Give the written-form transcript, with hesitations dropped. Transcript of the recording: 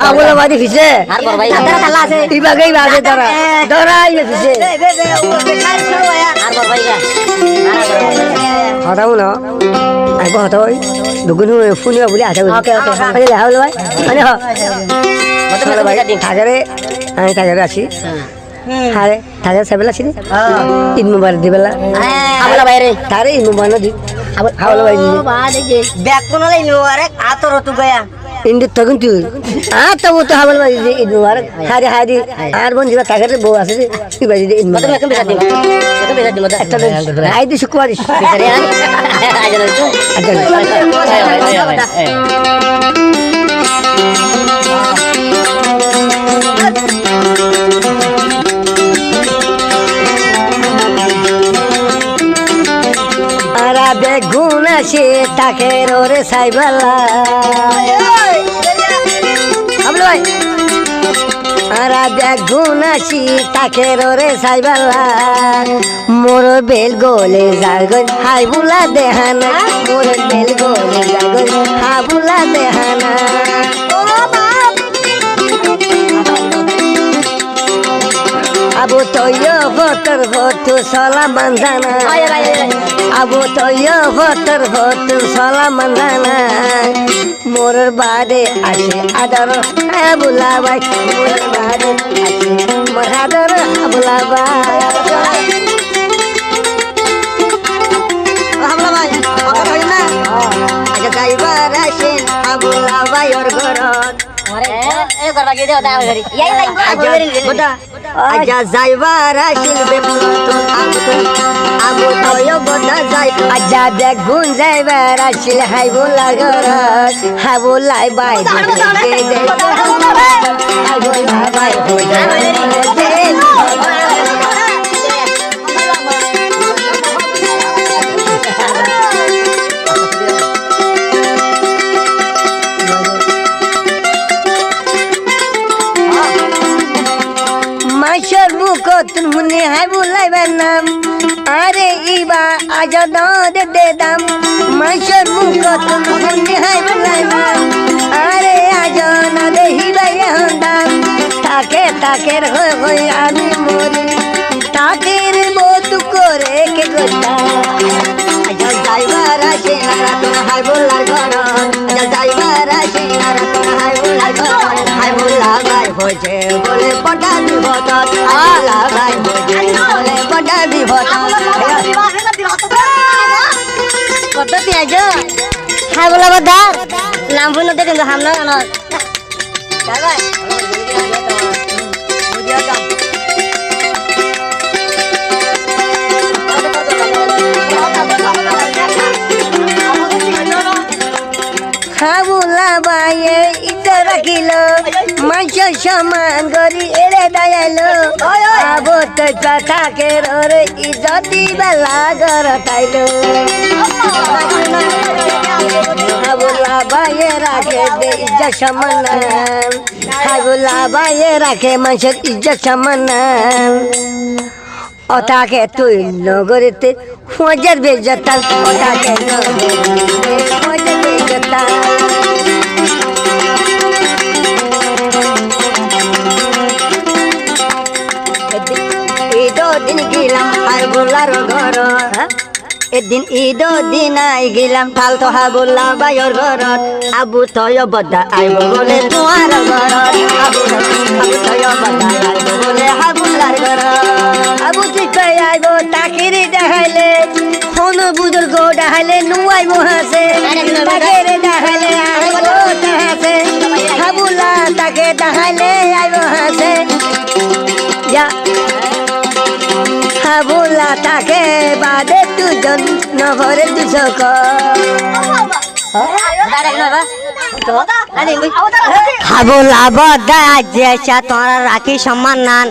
Awal awal di fise. Harbor baik. Ada salah sih. Ibagai bahasa dora. Dora ini fise. Harbor baik kan? Hataw na. Ay ba hataw? Dugun ho phone ba boli hataw. Okay, okay. Ani la hawlo bhai. Ani ha. Betul betul bhai. kita din. Thagare ani thagare achi. Hare thagare sabela achi. Id mubarak dibela. Hawla bayre. Thare id mubarak di. Hawlo bhai di. Bag pun oleh ini orang atur tu gaya. Indi tagun tu. Tahu tu hawlo bhai di id mubarak. Hari hari. Arbon jiba thagare bo ase di. Iba di id Betul mubarak. mereka bisa din. Mereka bisa din betul. Ay di sukwaris. Bisa ya. Aja itu. Aja. Ayo ayo. Ara begun ashe taker ore saibala. Hablo bhai. Ara begun ashe taker ore saibala. Mor bel gole jagon hai bula dehana. Mor bel gole jagon hai bula dehana. Abu toyo voter votu salam bandana. Abu toyo voter votu salam bandana. Morar bade ashe adar abulabai. Morar bade ashe mahadar abulabai. Aja kaibar ashe abulabai orgorot. Eh korban kita udah dari. Ya Aja aja zaibar ashin bebulutun abu toyo boda zai aja begun zaibar ashil hai bola garat hai bolai bai Masyar bukotun muni hai bulai banam are iba aja dod dedam Masyar bukotun muni hai bulai banam are aja na dehi bai handam take hoi ami mori taker botu kore ke gotta aja jaibara shinara tun hai bular goro aja jaibara shinara tun hai bular goro hai bulabai hoje bole pada bihot ala bai hoje bole pada bihot Pati aja. Hai bola badar. Lampu nanti tunggu hamna kan. Habula baye idar kilo mancha shaman gori ere dayalo abot kata kerore izati bala gar tailo habula baye rakhe de ijja shaman habula baye rakhe mancha ijja shaman otage tuই নগরেতে ফজর বেজতা otage ফজর বেজতা ঈদো দিন গেলাম আর বলার ঘর এদিন ঈদো দিন I গেলাম ফাল তো হাবুল্লা বাইর ঘরত আবু তয় বদা আইব বলে তোমার ঘরত আবু তয় বদা আইব বলে হাবুল্লার ঘরত আবু চিপাই আইব তাকিরি দেখাইলে কোন বুজুর্গ দেখাইলে নুয়াই মহাসে তাকেরে দেখাইলে আইব তাহাসে হাবুল্লা তাকে দেখাইলে আইব হাসে যা হাবুল্লা তাকে বাদে দুজন নভরে দুশক Habula boda aja, saya tuan laki sama nan.